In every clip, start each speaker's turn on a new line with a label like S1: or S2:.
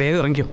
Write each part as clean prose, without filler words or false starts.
S1: വേഗം ഇറങ്ങിക്കോ.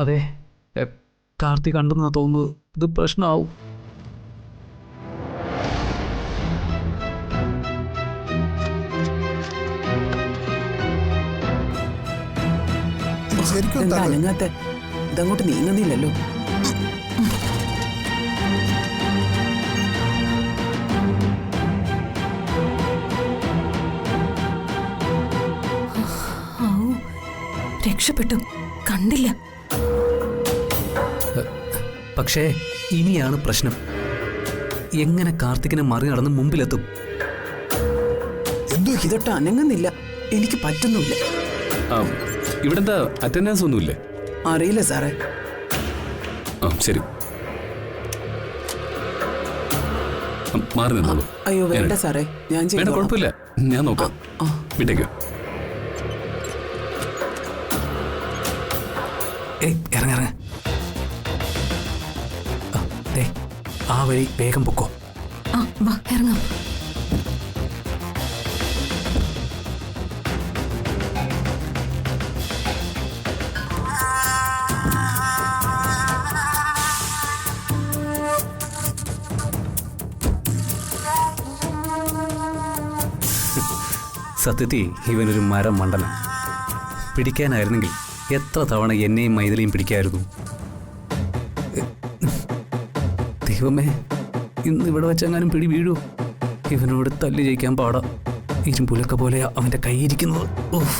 S1: അതെ, കാർത്തി കണ്ടെന്നാ തോന്നുന്നത്. ഇത് പ്രശ്നമാവും.
S2: അനങ്ങാത്ത ഇതങ്ങോട്ട് നീങ്ങുന്നില്ലല്ലോ.
S3: രക്ഷപ്പെട്ടു, കണ്ടില്ല.
S1: പക്ഷേ ഇനിയാണ് പ്രശ്നം. എങ്ങനെ കാർത്തികിനെ മറികടന്ന് മുമ്പിലെത്തും?
S2: ഇതൊട്ട് അനങ്ങുന്നില്ല, എനിക്ക് പറ്റുന്നില്ല.
S4: ഇവിടെ എന്താ അറ്റൻഡൻസ് ഒന്നുമില്ലേ?
S2: അറിയില്ല സാറേ.
S4: ശരി, മാറി നിന്നോളൂ.
S2: അയ്യോ വേണ്ട സാറേ, ഞാൻ
S4: വേണ്ട, കുഴപ്പമില്ല, ഞാൻ നോക്കാം. വിട്ടേക്കോ.
S1: ഇറങ്ങ. ആ വഴി വേഗം പൊക്കോ.
S3: വാ ഇറങ്ങാം.
S1: സത്യത്തിൽ ഇവനൊരു മരം മണ്ടനം. പിടിക്കാനായിരുന്നെങ്കിൽ എത്ര തവണ എന്നെയും മൈഥിലിയും പിടിക്കായിരുന്നു. ദൈവമേ, ഇന്ന് ഇവിടെ വെച്ചെങ്ങാനും പിടി വീഴൂ. ഇവനോട് തല്ലി ജയിക്കാൻ പാടാ. ഇരുമ്പുലക്ക പോലെയാ അവൻ്റെ കൈയിരിക്കുന്നത്. ഓഹ്,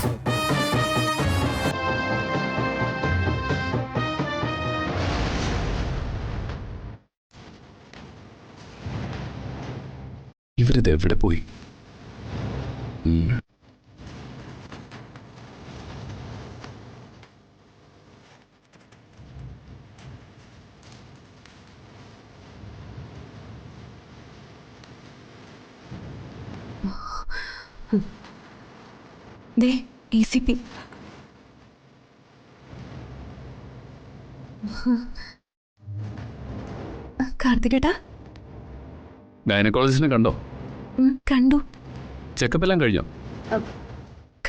S4: ഇവരിത് എവിടെ പോയി?
S3: ACP കാർത്തികേട്ടാ,
S4: ഗൈനക്കോളജിസ്റ്റിനെ കണ്ടോ?
S3: കണ്ടു.
S4: ചെക്കപ്പ് എല്ലാം കഴിഞ്ഞോ?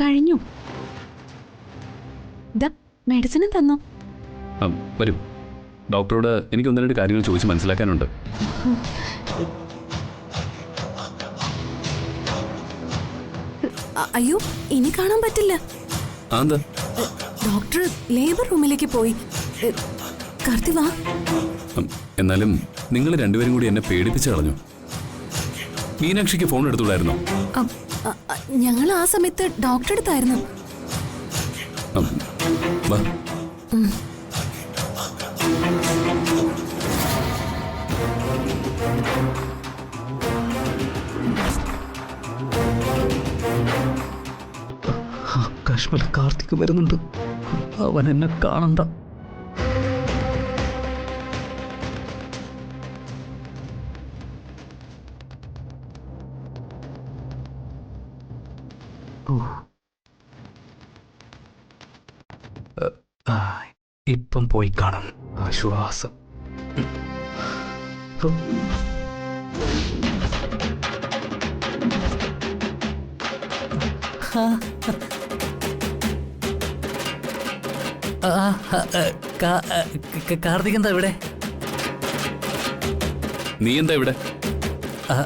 S3: കഴിഞ്ഞു. മെഡിസിനും തന്നു.
S4: വരൂ, ഡോക്ടറോട് എനിക്ക് ഒന്ന് രണ്ട് കാര്യങ്ങൾ ചോദിച്ച് മനസ്സിലാക്കാനുണ്ട്.
S3: അയ്യോ, ഇനി കാണാൻ പറ്റില്ല.
S4: എന്താ?
S3: ഡോക്ടർ ലേബർ റൂമിലേക്ക് പോയി. കാർത്തി വാ.
S4: എന്നാലും നിങ്ങൾ രണ്ടുപേരും കൂടി എന്നെ പേടിപ്പിച്ച് കളഞ്ഞു. മീനാക്ഷിക്ക് ഫോൺ എടുത്തുകൂടായിരുന്നോ?
S3: ഞങ്ങൾ ആ സമയത്ത് ഡോക്ടറെ അടുത്തായിരുന്നു.
S1: കാശ്മീർ കാർത്തിക് വരുന്നുണ്ട്. അവൻ എന്നെ കാണണ്ട. ഇപ്പം പോയി കാണും. ആശ്വാസം. കാർത്തിക് എന്താ ഇവിടെ?
S4: നീ എന്താ ഇവിടെ?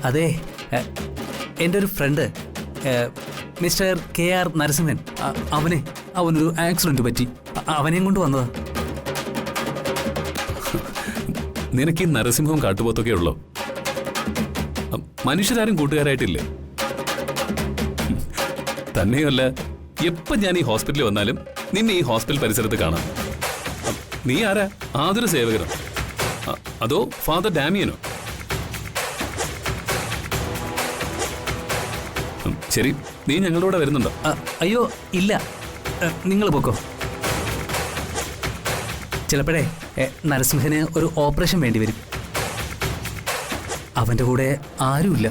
S1: അതെ, എൻ്റെ ഒരു ഫ്രണ്ട് മിസ്റ്റർ KR നരസിംഹൻ, അവനൊരു ആക്സിഡന്റ് പറ്റി. അവനെയും കൊണ്ട് വന്നതാ.
S4: നിനക്ക് ഈ നരസിംഹവും കാട്ടുപോത്തൊക്കെ ഉള്ളോ? മനുഷ്യരാരും കൂട്ടുകാരായിട്ടില്ലേ? തന്നെയല്ല, എപ്പോ ഞാൻ ഈ ഹോസ്പിറ്റലിൽ വന്നാലും നിന്നെ ഈ ഹോസ്പിറ്റൽ പരിസരത്ത് കാണാം. നീ ആരാ? ആതൊരു സേവകനോ അതോ ഫാദർ ഡാമിയനോ? ശരി, നീ ഞങ്ങളുടെ കൂടെ വരുന്നുണ്ടോ?
S1: അയ്യോ ഇല്ല, നിങ്ങൾ പൊക്കോ. ചിലപ്പോഴേ നരസിംഹന് ഒരു ഓപ്പറേഷൻ വേണ്ടി വരും. അവന്റെ കൂടെ ആരുമില്ല.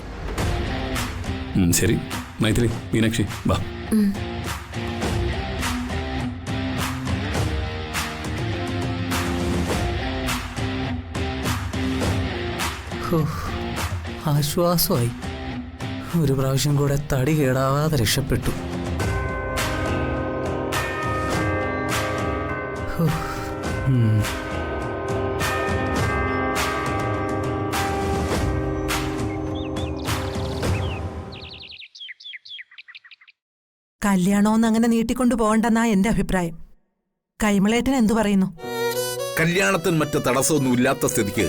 S4: ശരി മൈഥിലി, മീനാക്ഷി വാ.
S1: ആശ്വാസമായി. ഒരു പ്രാവശ്യം കൂടെ തടി കേടാവാതെ രക്ഷപ്പെട്ടു.
S5: കല്യാണമൊന്നും അങ്ങനെ നീട്ടിക്കൊണ്ടു പോകണ്ടെന്നാ എന്റെ അഭിപ്രായം. കൈമളേട്ടൻ എന്തു പറയുന്നു?
S6: കല്യാണത്തിന് മറ്റ് തടസ്സമൊന്നും ഇല്ലാത്ത സ്ഥിതിക്ക്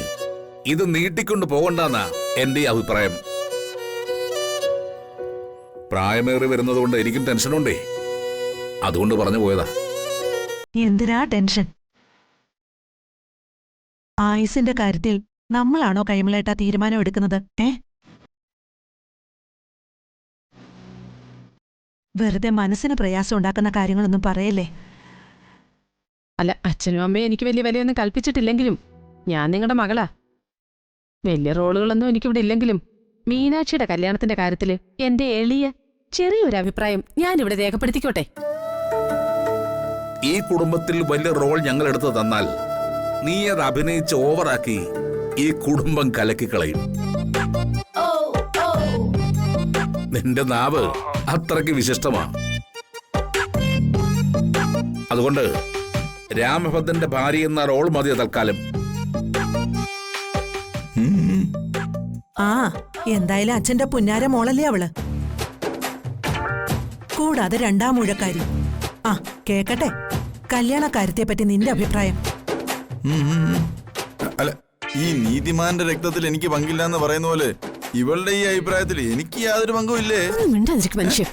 S6: ഇത് നീട്ടിക്കൊണ്ടു പോകണ്ടെന്നാ എന്റെ അഭിപ്രായം. പ്രായമേറി വരുന്നതുകൊണ്ട് എനിക്കും ടെൻഷനുണ്ടേ, അതുകൊണ്ട് പറഞ്ഞു പോയതാ.
S5: എന്തിനാ ടെൻഷൻ? ആയുസിന്റെ കാര്യത്തിൽ നമ്മളാണോ കൈമളേട്ട തീരുമാനം എടുക്കുന്നത്? വെറുതെ മനസ്സിന് പ്രയാസം ഉണ്ടാക്കുന്ന കാര്യങ്ങളൊന്നും പറയല്ലേ.
S7: അല്ല, അച്ഛനും അമ്മയും എനിക്ക് വലിയ വിലയൊന്നും കൽപ്പിച്ചിട്ടില്ലെങ്കിലും ഞാൻ നിങ്ങളുടെ മകളാ. വലിയ റോളുകളൊന്നും എനിക്കിവിടെ ഇല്ലെങ്കിലും മീനാക്ഷിയുടെ കല്യാണത്തിന്റെ കാര്യത്തിൽ എന്റെ എളിയ ചെറിയൊരു അഭിപ്രായം ഞാനിവിടെ രേഖപ്പെടുത്തിക്കോട്ടെ.
S6: ഈ കുടുംബത്തിൽ വലിയ റോൾ ഞങ്ങൾ എടുത്തു തന്നാൽ നീ അത് അഭിനയിച്ച് ഓവറാക്കി ഈ കുടുംബം കലക്കിക്കളയും. നിന്റെ നാവ് അത്രയ്ക്ക് വിശിഷ്ടമാണ്. അതുകൊണ്ട് രാമഭദ്രന്റെ ഭാര്യ എന്ന റോൾ മതി തൽക്കാലം.
S5: ആ, എന്തായാലും അച്ഛന്റെ പുന്നാര മോളല്ലേ അവള്. കൂടാതെ രണ്ടാം ഊഴക്കാരി. ആ, കേക്കട്ടെ കല്യാണക്കാര്യത്തെ പറ്റി നിന്റെ അഭിപ്രായം.
S8: അല്ല, ഈ നീതിമാന്റെ രക്തത്തിൽ എനിക്ക് പങ്കില്ല എന്ന് പറയുന്ന പോലെ ഇവളുടെ ഈ അഭിപ്രായത്തിൽ എനിക്ക് യാതൊരു പങ്കുമില്ലേ?
S7: മനുഷ്യൻ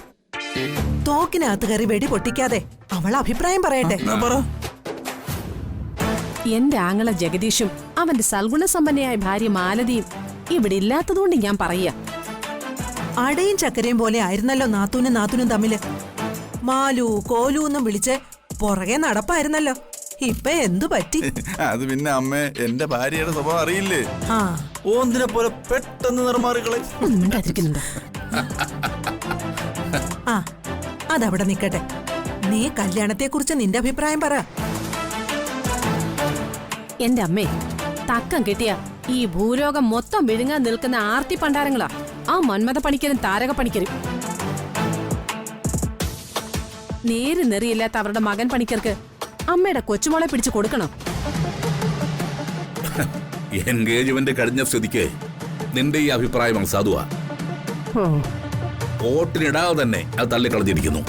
S5: തോക്കിനകത്ത് കയറി വെടി പൊട്ടിക്കാതെ അവൾ അഭിപ്രായം പറയട്ടെ.
S7: എന്റെ ആങ്ങള ജഗദീഷും അവന്റെ സൽഗുണസമ്പന്നയായ ഭാര്യ മാലതിയും ഇവിടെ ഇല്ലാത്തതുകൊണ്ട് ഞാൻ പറയാ.
S5: അടയും ചക്കരയും പോലെ ആയിരുന്നല്ലോ നാത്തൂനും തമ്മില്. മാലു കോലു എന്നും വിളിച്ച് പുറകെ നടപ്പായിരുന്നല്ലോ. ഇപ്പൊ എന്തു പറ്റി?
S8: അത് പിന്നെ അമ്മേ, എന്റെ ഭാര്യയുടെ സ്വഭാവം അറിയില്ലേ?
S5: ആ,
S8: ഓന്തിനെ പോലെ പെട്ടെന്ന് നിർമാറികളെ.
S5: ആ, അതവിടെ നിക്കട്ടെ. നീ കല്യാണത്തെ കുറിച്ച് നിന്റെ അഭിപ്രായം പറ.
S7: എന്റെ അമ്മേ, തക്കം കിട്ടിയ ഈ ഭൂലോകം മൊത്തം വിഴുങ്ങാൻ നിൽക്കുന്ന ആർത്തി പണ്ടാരങ്ങളാ ആ മന്മഥ പണിക്കരും താരക പണിക്കരും. നേര് നെറിയില്ലാത്ത അവരുടെ മകൻ പണിക്കർക്ക് അമ്മയുടെ കൊച്ചുമോളെ പിടിച്ചു കൊടുക്കണം.
S6: എൻഗേജ്മെന്റ് കഴിഞ്ഞ സ്ഥിതിക്ക് നിന്റെ ഈ അഭിപ്രായം സാധുവാ. വോട്ടിനിടാതെ തന്നെ അത് തള്ളിക്കളഞ്ഞിരിക്കുന്നു.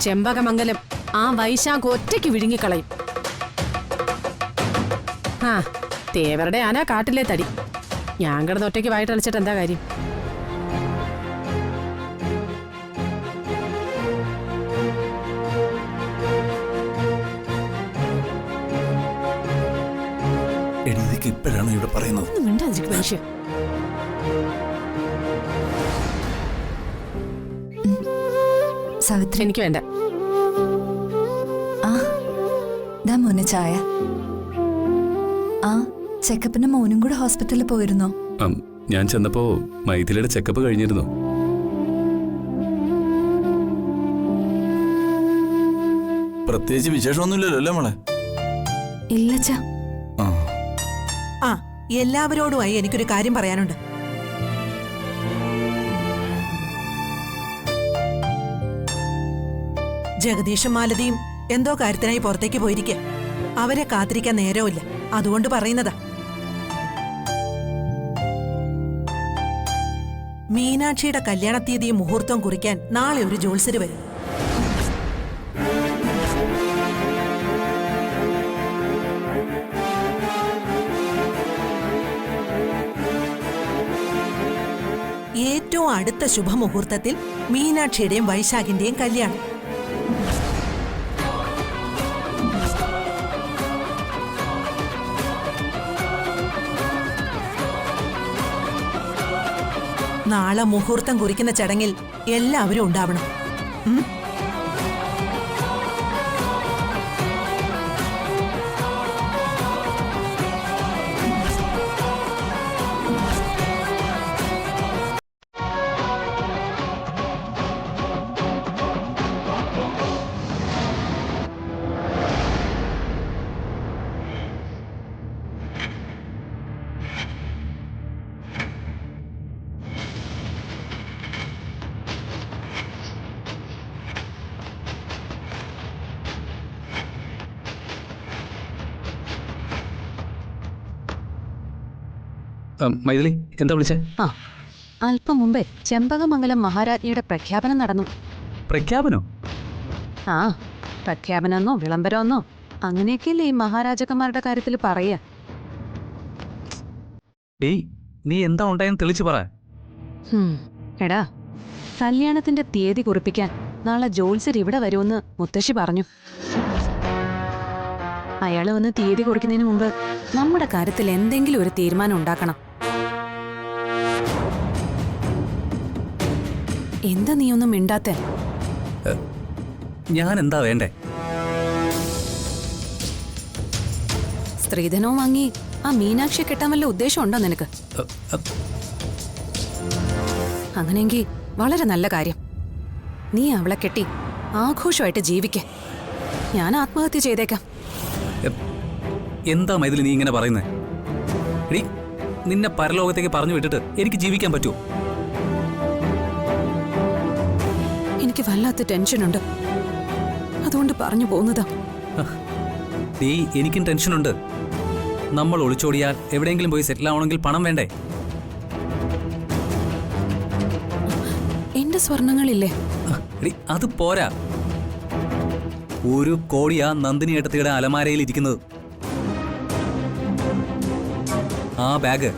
S7: ചെമ്പകമംഗലം ആ വൈശാഖ് ഒറ്റയ്ക്ക് വിഴുങ്ങിക്കളയും. ആ, തേവരുടെ ആന കാട്ടിലെ തടി. ഞാൻ കിടന്ന് ഒറ്റയ്ക്ക് വായിട്ടളിച്ചിട്ട് എന്താ കാര്യം?
S8: ഇതൊക്കെ ഇപ്പോഴാണ് ഇവിടെ പറയുന്നത്.
S7: മനുഷ്യ
S3: സാവിത്രി,
S7: എനിക്ക് വേണ്ട.
S3: ആ ദാ മോനെ ചായ. ആ, ചെക്കപ്പിന് മോനും കൂടെ ഹോസ്പിറ്റലിൽ പോയിരുന്നോ?
S4: ഞാൻ ചെന്നപ്പോ മൈഥിലിയുടെ ചെക്കപ്പ് കഴിഞ്ഞിരുന്നു.
S8: പ്രത്യേകിച്ച് വിശേഷമൊന്നുമില്ലല്ലോ അല്ലേ മോളെ?
S3: ഇല്ലച്ചാ.
S5: ആ, എല്ലാവരോടുമായി എനിക്കൊരു കാര്യം പറയാനുണ്ട്. ജഗദീഷും മാലതിയും എന്തോ കാര്യത്തിനായി പുറത്തേക്ക് പോയിരിക്കുക. അവരെ കാത്തിരിക്കാൻ നേരമില്ല, അതുകൊണ്ട് പറയുന്നതാ. മീനാക്ഷിയുടെ കല്യാണ തീയതിയും മുഹൂർത്തവും കുറിക്കാൻ നാളെ ഒരു ജോത്സ്യര് വരും. ഏറ്റവും അടുത്ത ശുഭമുഹൂർത്തത്തിൽ മീനാക്ഷിയുടെയും വൈശാഖിന്റെയും കല്യാണം. നാളെ മുഹൂർത്തം കുറിക്കുന്ന ചടങ്ങിൽ എല്ലാവരും ഉണ്ടാവണം.
S1: മൈഥിലി എന്താ വിളിച്ചേ?
S9: ആ, അല്പം മുമ്പേ ചെമ്പകമംഗലം മഹാരാജ്ഞിയുടെ പ്രഖ്യാപനം നടന്നു.
S1: പ്രഖ്യാപനോ?
S9: ആ, പ്രഖ്യാപനമെന്നോ വിളംബരമെന്നോ അങ്ങനെയൊക്കെയല്ലേ ഈ മഹാരാജാക്കന്മാരുടെ കാര്യത്തിൽ പറയുക.
S1: ഡേയ്, നീ എന്താ ഉണ്ടായെന്ന് തെളിച്ചു പറ.
S9: എടാ, കല്യാണത്തിന്റെ തീയതി കുറിപ്പിക്കാൻ നാളെ ജോത്സ്യർ ഇവിടെ വരുമെന്ന് മുത്തശ്ശി പറഞ്ഞു. അയാള് വന്ന് തീയതി കുറിക്കുന്നതിന് മുമ്പ് നമ്മുടെ കാര്യത്തിൽ എന്തെങ്കിലും ഒരു തീരുമാനം ഉണ്ടാക്കണം. എന്താ നീ ഒന്നും മിണ്ടാത്തെ?
S1: ഞാൻ എന്താ വേണ്ടേ?
S9: സ്ത്രീധനവും വാങ്ങി ആ മീനാക്ഷിയെ കെട്ടാൻ വല്ല ഉദ്ദേശമുണ്ടോ നിനക്ക്? അങ്ങനെയെങ്കിൽ വളരെ നല്ല കാര്യം. നീ അവളെ കെട്ടി ആഘോഷമായിട്ട് ജീവിക്ക. ഞാൻ ആത്മഹത്യ ചെയ്തേക്കാം.
S1: എന്താ മൈഥിലി നീ ഇങ്ങനെ പറയുന്നേ? എടീ, നിന്നെ പരലോകത്തേക്ക് പറഞ്ഞു വിട്ടിട്ട് എനിക്ക് ജീവിക്കാൻ പറ്റുമോ?
S9: എനിക്ക് വല്ലാത്ത ടെൻഷനുണ്ട്, അതുകൊണ്ട് പറഞ്ഞു പോകുന്നതാ.
S1: നീ എനിക്കും ടെൻഷനുണ്ട്. നമ്മൾ ഒളിച്ചോടിയാൽ എവിടെയെങ്കിലും പോയി സെറ്റിൽ ആവണമെങ്കിൽ പണം വേണ്ടേ?
S9: എന്റെ സ്വർണങ്ങളില്ലേ?
S1: എടീ, അത് പോരാ. 1 കോടിയാ നന്ദിനി ഏട്ടത്തിയുടെ അലമാരയിൽ ഇരിക്കുന്നത്. ആ ബാഗ്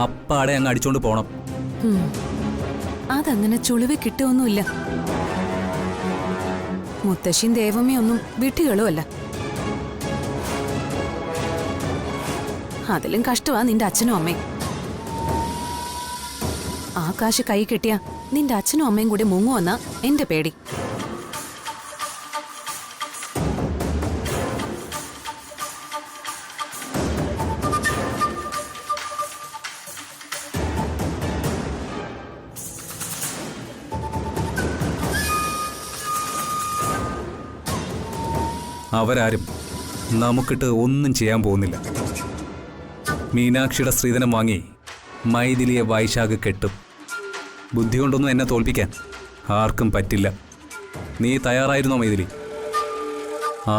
S1: അപ്പാടെ അങ്ങ് അടിച്ചോണ്ട് പോണം.
S9: അതങ്ങനെ ചുളിവ് കിട്ടുമൊന്നുമില്ല. മുത്തശ്ശിയും ദേവമ്മയൊന്നും വിട്ടികളും അല്ല. അതിലും കഷ്ടമാ നിന്റെ അച്ഛനും അമ്മയും. ആ കാശ് കൈ കിട്ടിയ നിന്റെ അച്ഛനും അമ്മയും കൂടി മുങ്ങുവെന്നാ എന്റെ പേടി.
S1: അവരാരും നമുക്കിട്ട് ഒന്നും ചെയ്യാൻ പോകുന്നില്ല. മീനാക്ഷിയുടെ സ്ത്രീധനം വാങ്ങി മൈഥിലിയെ വൈശാഖ് കെട്ടും. ബുദ്ധി കൊണ്ടൊന്നും എന്നെ തോൽപ്പിക്കാൻ ആർക്കും പറ്റില്ല. നീ തയ്യാറായിരുന്നോ മൈഥിലി?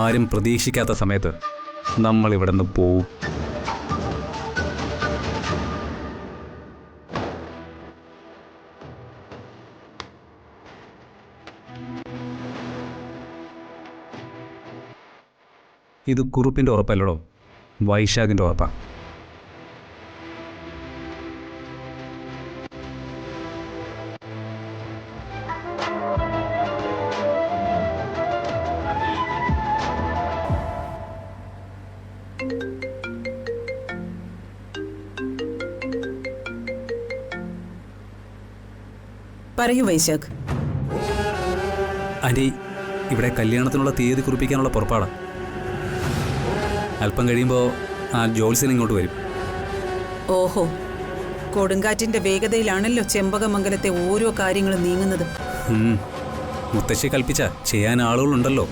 S1: ആരും പ്രതീക്ഷിക്കാത്ത സമയത്ത് നമ്മൾ ഇവിടെ നിന്ന് പോവും. ഇത് കുറുപ്പിൻ്റെ ഉറപ്പല്ലടോ, വൈശാഖിൻ്റെ ഉറപ്പാ.
S2: പറയൂ വൈശാഖ്.
S1: ആൻറ്റി, ഇവിടെ കല്യാണത്തിനുള്ള തീയതി കുറിപ്പിക്കാനുള്ള പുറപ്പാടാ. അല്പം കഴിയുമ്പോൾ ആ ജോത്സ്യൻ ഇങ്ങോട്ട് വരും.
S2: ഓഹോ, കൊടുങ്കാറ്റിന്റെ വേഗതയിലാണല്ലോ ചെമ്പകമംഗലത്തെ ഓരോ കാര്യങ്ങളും നീങ്ങുന്നത്.
S1: മുത്തശ്ശി കൽപ്പിച്ച ചെയ്യാൻ ആളുകളുണ്ടല്ലോ.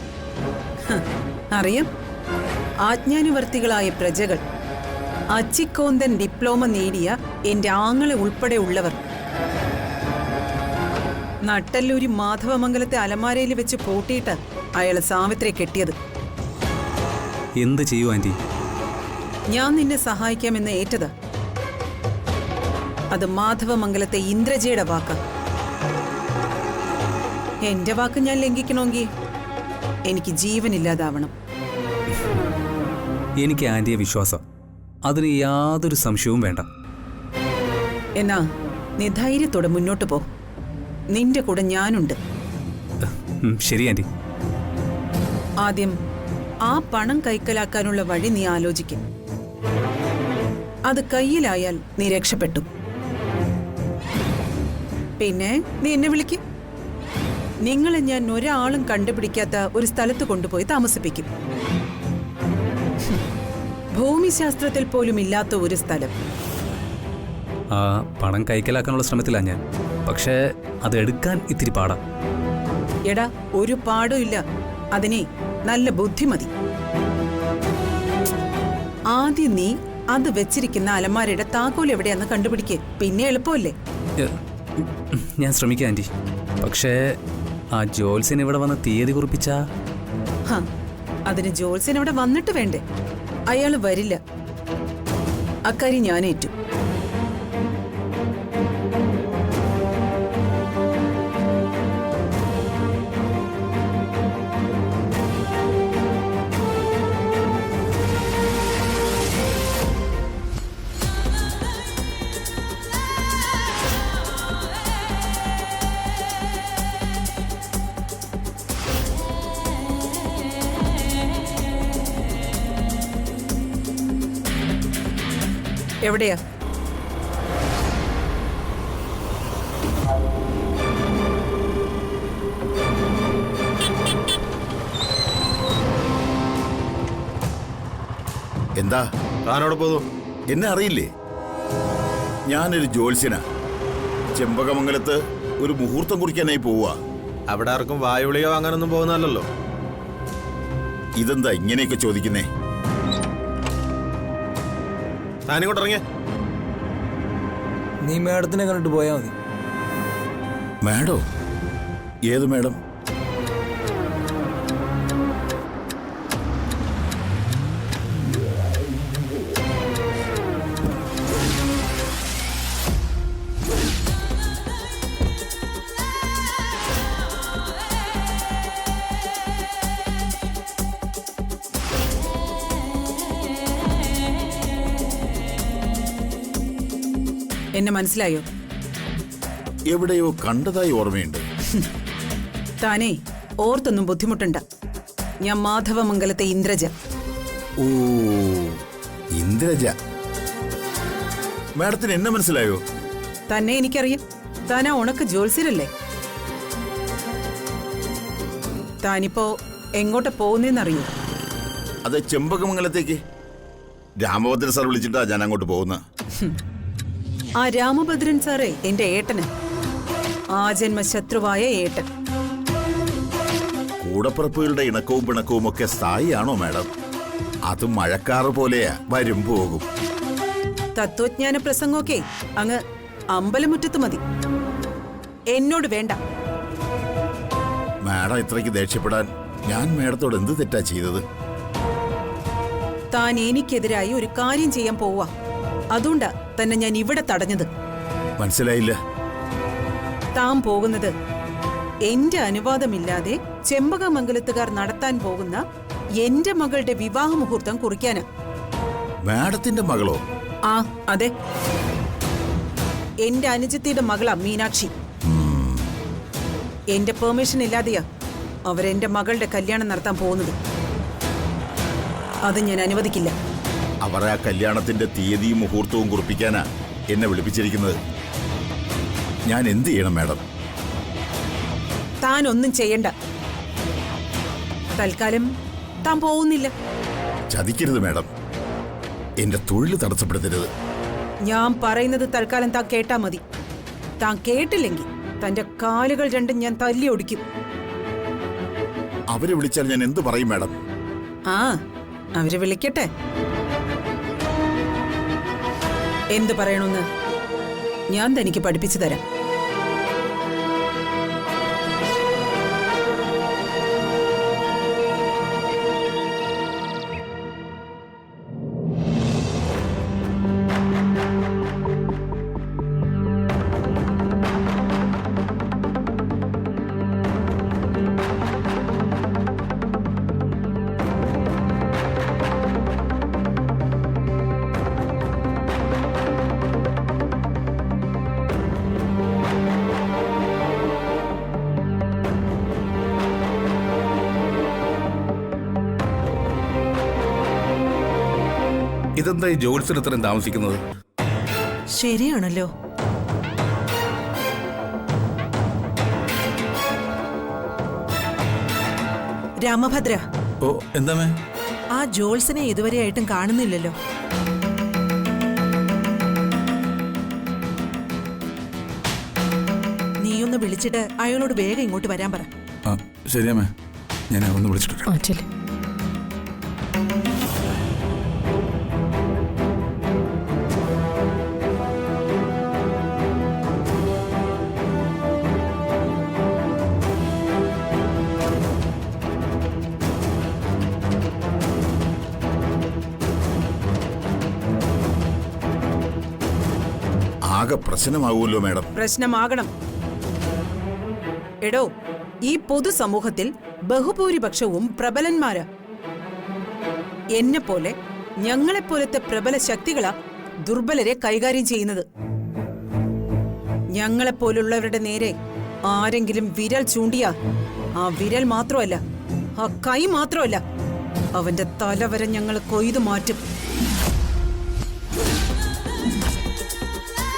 S2: അറിയാം. ആജ്ഞാനുവർത്തികളായ പ്രജകൾ, അച്ചിക്കോന്തൻ ഡിപ്ലോമ നേടിയ എന്റെ ആങ്ങളെ ഉൾപ്പെടെ ഉള്ളവർ നട്ടല്ലൂരി മാധവമംഗലത്തെ അലമാരയിൽ വെച്ച് പൂട്ടിയിട്ട് അയാൾ സാവിത്രിയെ കെട്ടിയത്.
S1: എന്ത് ചെയ്യൂ ആൻറ്റി?
S2: ഞാൻ നിന്നെ സഹായിക്കാമെന്ന് ഏറ്റത്. അത് മാധവമംഗലത്തെ ഇന്ദ്രജയുടെ വാക്ക്. എന്റെ വാക്ക് ഞാൻ ലംഘിക്കണമെങ്കിൽ എനിക്ക് ജീവനില്ലാതാവണം.
S1: എനിക്ക് ആൻറ്റിയെ വിശ്വാസം. അതിന് യാതൊരു സംശയവും വേണ്ട.
S2: എന്നാ നീ ധൈര്യത്തോടെ മുന്നോട്ട് പോ. നിന്റെ കൂടെ ഞാനുണ്ട്.
S1: ശരി ആൻറ്റി.
S2: ആദ്യം ആ പണം കൈക്കലാക്കാനുള്ള വഴി നീ ആലോചിക്കും. അത് കയ്യിലായാൽ നീ രക്ഷപ്പെട്ടു. പിന്നെ നീ എന്നെ വിളിക്കും. നിങ്ങളെ ഞാൻ ഒരാളും കണ്ടുപിടിക്കാത്ത ഒരു സ്ഥലത്ത് കൊണ്ടുപോയി താമസിപ്പിക്കും. ഭൂമിശാസ്ത്രത്തിൽ പോലും ഇല്ലാത്ത ഒരു സ്ഥലം.
S1: ആ പണം കൈക്കലാക്കാനുള്ള ശ്രമത്തിലാണ് ഞാൻ. പക്ഷേ അത് എടുക്കാൻ ഇത്തിരി പാടാ.
S2: എടാ, ഒരു പാടും ഇല്ല. അതിനെ നല്ല ബുദ്ധി മതി. ആദ്യം നീ അത് വെച്ചിരിക്കുന്ന അലമാരയുടെ താക്കോൽ എവിടെയാന്ന് കണ്ടുപിടിക്കേ. പിന്നെ എളുപ്പമല്ലേ?
S1: ഞാൻ ശ്രമിക്കാം ആൻറ്റി. പക്ഷേ ആ ജോത്സ്യൻ ഇവിടെ വന്ന് തീയതി കുറിപ്പിച്ചാ?
S2: അതിന് ജോത്സ്യൻ ഇവിടെ വന്നിട്ട് വേണ്ടേ? അയാൾ വരില്ല. അക്കാര്യം ഞാൻ ഏറ്റു. എവിടെയാ?
S8: എന്താ താനോടെ പോന്നു? എന്നെ അറിയില്ലേ? ഞാനൊരു ജ്യോത്സ്യനാ. ചെമ്പകമംഗലത്ത് ഒരു മുഹൂർത്തം കുറിക്കാനായി പോവുക.
S10: അവിടെ ആർക്കും വായുളിക വാങ്ങാനൊന്നും പോകുന്നല്ലോ.
S8: ഇതെന്താ ഇങ്ങനെയൊക്കെ ചോദിക്കുന്നേ?
S10: താനിങ്ങോട്ട് ഇറങ്ങിയ.
S11: നീ മേഡത്തിനെ കണ്ടിട്ട് പോയാ മതി.
S8: മാഡോ? ഏത് മാഡം?
S2: എന്നെ മനസ്സിലായോ?
S8: എവിടെയോ കണ്ടതായി ഓർമ്മയുണ്ട്.
S2: താനേ ഓർത്തൊന്നും ബുദ്ധിമുട്ടണ്ട. ഞാൻ മാധവമംഗലത്തെ ഇന്ദ്രജ.
S8: ഓ, ഇന്ദ്രജ. മാഡത്തിന് എന്നെ മനസ്സിലായോ?
S2: തന്നെ എനിക്കറിയാം. താനാ ഉണക്ക് ജോത്സ്യരല്ലേ? താനിപ്പോ എങ്ങോട്ട് പോകുന്നേന്നറിയോ?
S8: അത് ചെമ്പകമംഗലത്തേക്ക്. രാമഭദ്രൻ സാർ വിളിച്ചിട്ടാ ഞാൻ അങ്ങോട്ട് പോകുന്നത്.
S2: ആ രാമഭദ്രൻ സാറേ എന്റെ ഏട്ടന്. ആ ജന്മശത്രുവായ ഏട്ടൻ.
S8: കൂടപ്പിറപ്പുകളുടെ ഇണക്കവും പിണക്കവും ഒക്കെ സ്ഥായിയാണോ മാഡം? അത് മഴക്കാറ് പോലെയാ, വരും പോകും.
S2: തത്വജ്ഞാന പ്രസംഗമൊക്കെ അങ്ങ് അമ്പലമുറ്റത്ത് മതി. എന്നോട് വേണ്ട.
S8: മാഡം ഇത്രയ്ക്ക് ദേഷ്യപ്പെടാൻ ഞാൻ മാഡത്തോട് എന്ത് തെറ്റാ ചെയ്തത്?
S2: താൻ എനിക്കെതിരായി ഒരു കാര്യം ചെയ്യാൻ പോവാ. അതുകൊണ്ടാ തന്നെ ഞാൻ ഇവിടെ തടഞ്ഞത്.
S8: മനസ്സിലായില്ല.
S2: താൻ പോകുന്നത് എന്റെ അനുവാദമില്ലാതെ ചെമ്പകമംഗലത്തുകാർ നടത്താൻ പോകുന്ന എന്റെ മകളുടെ വിവാഹ മുഹൂർത്തം കുറിക്കാനാ.
S8: മാഡത്തിന്റെ മകളോ?
S2: ആ അതെ, എന്റെ അനുജത്തിയുടെ മകളാ മീനാക്ഷി. എന്റെ പെർമിഷൻ ഇല്ലാതെയാ അവരെന്റെ മകളുടെ കല്യാണം നടത്താൻ പോകുന്നത്. അത് ഞാൻ അനുവദിക്കില്ല.
S8: അവർ ആ കല്യാണത്തിന്റെ തീയതിയും മുഹൂർത്തവും കുറിപ്പിക്കാനാ എന്നെ വിളിപ്പിച്ചിരിക്കുന്നത്. ഞാൻ എന്ത് ചെയ്യണം മാഡം?
S2: താൻ ഒന്നും ചെയ്യണ്ട. തൽക്കാലം താൻ പോകുന്നില്ല.
S8: ചതിക്കരുത് മാഡം. എന്റെ തൊഴിൽ തടസ്സപ്പെടുത്തരുത്.
S2: ഞാൻ പറയുന്നത് തൽക്കാലം താൻ കേട്ടാ മതി. താൻ കേട്ടില്ലെങ്കിൽ തന്റെ കാലുകൾ രണ്ടും ഞാൻ തല്ലി ഒടിക്കും.
S8: അവരെ വിളിച്ചാൽ ഞാൻ എന്ത് പറയും മാഡം?
S2: ആ, അവരെ വിളിക്കട്ടെ. എന്ത് പറയണമെന്ന് ഞാൻ തനിക്ക് പഠിപ്പിച്ചു തരാം.
S6: ഇതെന്താ ഈ ജോത്സ്യൻ ഇത്രയും താമസിക്കുന്നത്?
S5: ശരിയാണല്ലോ. രാമഭദ്ര,
S8: ഓ എന്താ മേ?
S5: ആ ജോൾസിനെ ഇതുവരെയായിട്ടും കാണുന്നില്ലല്ലോ. നീയൊന്ന് വിളിച്ചിട്ട് അയാളോട് വേഗം ഇങ്ങോട്ട് വരാൻ പറ.
S8: ആ ശരിയാമേ, ഞാൻ ഒന്ന് വിളിച്ചിട്ട്.
S7: ആ ചെല്ലു.
S8: ആകെ പ്രശ്നമാവുമല്ലോ മാഡം.
S2: പ്രശ്നമാകണം. എടോ, ഈ പൊതുസമൂഹത്തിൽ ബഹുഭൂരിപക്ഷവും പ്രബലന്മാരാ. എന്നെപ്പോലെ ഞങ്ങളെപ്പോലത്തെ പ്രബല ശക്തികളാ ദുർബലരെ കൈകാര്യം ചെയ്യുന്നത്. ഞങ്ങളെപ്പോലുള്ളവരുടെ നേരെ ആരെങ്കിലും വിരൽ ചൂണ്ടിയാ ആ വിരൽ മാത്രമല്ല, ആ കൈ മാത്രമല്ല, അവന്റെ തല വരെ ഞങ്ങൾ കൊയ്തു മാറ്റും.